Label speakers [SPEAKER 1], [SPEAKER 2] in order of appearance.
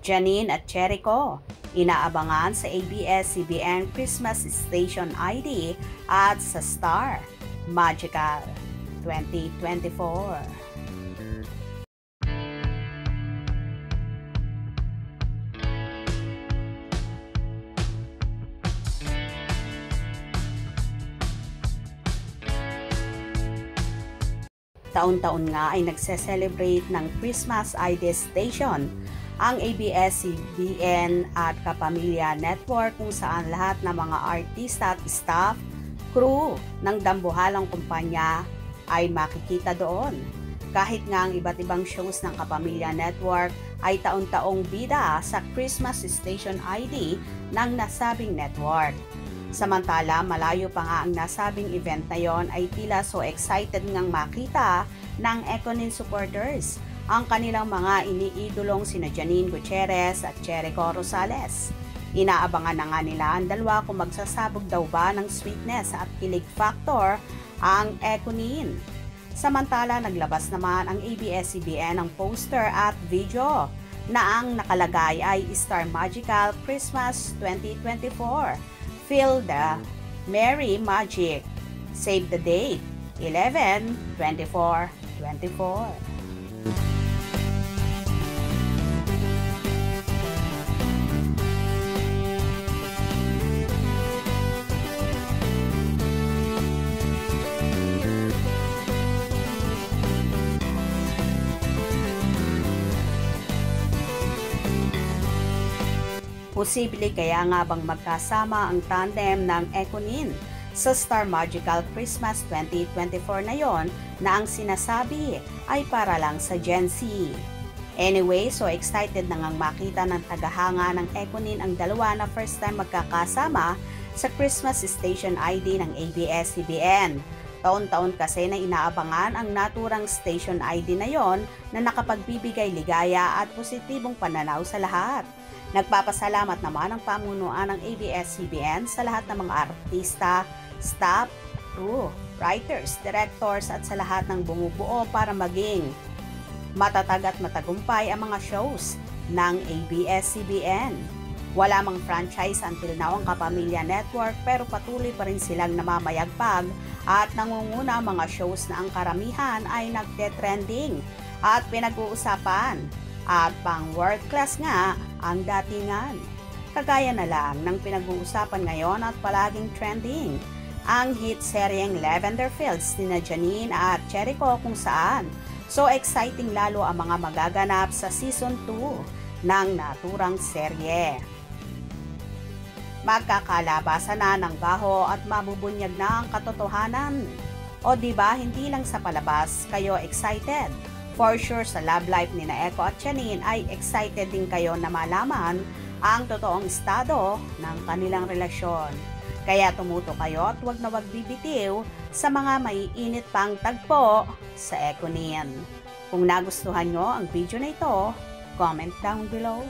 [SPEAKER 1] Janine at Jericho, inaabangan sa ABS-CBN Christmas Station ID at sa Star Magical 2024. Taon-taon nga ay nagse-celebrate ng Christmas ID Station ang ABS-CBN at Kapamilya Network, kung saan lahat ng mga artista at staff, crew ng dambuhalang kumpanya ay makikita doon. Kahit nga ang iba't ibang shows ng Kapamilya Network ay taon-taong bida sa Christmas Station ID ng nasabing network. Samantala, malayo pa nga ang nasabing event na yon, ay tila so excited ngang makita ng Ekonin supporters ang kanilang mga iniidolong sina Janine Gutierrez at Jericho Rosales. Inaabangan na nga nila ang dalawa kung magsasabog daw ba ng sweetness at kilig factor ang Ekonin. Samantala, naglabas naman ang ABS-CBN ng poster at video na ang nakalagay ay Star Magical Christmas 2024. Feel the Merry Magic. Save the date, 11/24/24. Posible kaya nga bang magkasama ang tandem ng Ekonin sa Star Magical Christmas 2024 na yon, na ang sinasabi ay para lang sa Gen Z? Anyway, so excited na ngang makita ng tagahanga ng Ekonin ang dalawa na first time magkakasama sa Christmas Station ID ng ABS-CBN. Taon-taon kasi na inaabangan ang naturang station ID na yon na nakapagbibigay ligaya at positibong pananaw sa lahat. Nagpapasalamat naman ang pamunuan ng ABS-CBN sa lahat ng mga artista, staff, crew, writers, directors at sa lahat ng bumubuo para maging matatag at matagumpay ang mga shows ng ABS-CBN. Wala mang franchise until now ang Kapamilya Network, pero patuloy pa rin silang namamayagpag at nangunguna ang mga shows na ang karamihan ay nagte-trending at pinag-uusapan. At pang world class nga ang datingan. Kagaya na lang ng pinag-uusapan ngayon at palaging trending, ang hit seryeng Lavender Fields ni Janine at Jericho, kung saan so exciting lalo ang mga magaganap sa season 2 ng naturang serye. Magkakalabasan na ng baho at mabubunyag na ang katotohanan. O diba, hindi lang sa palabas kayo excited? For sure, sa love life ni Eko at Janine ay excited din kayo na malaman ang totoong estado ng kanilang relasyon. Kaya tumuto kayo at huwag na huwag bibitiw sa mga maiinit pang tagpo sa Ekonin. Kung nagustuhan nyo ang video na ito, comment down below.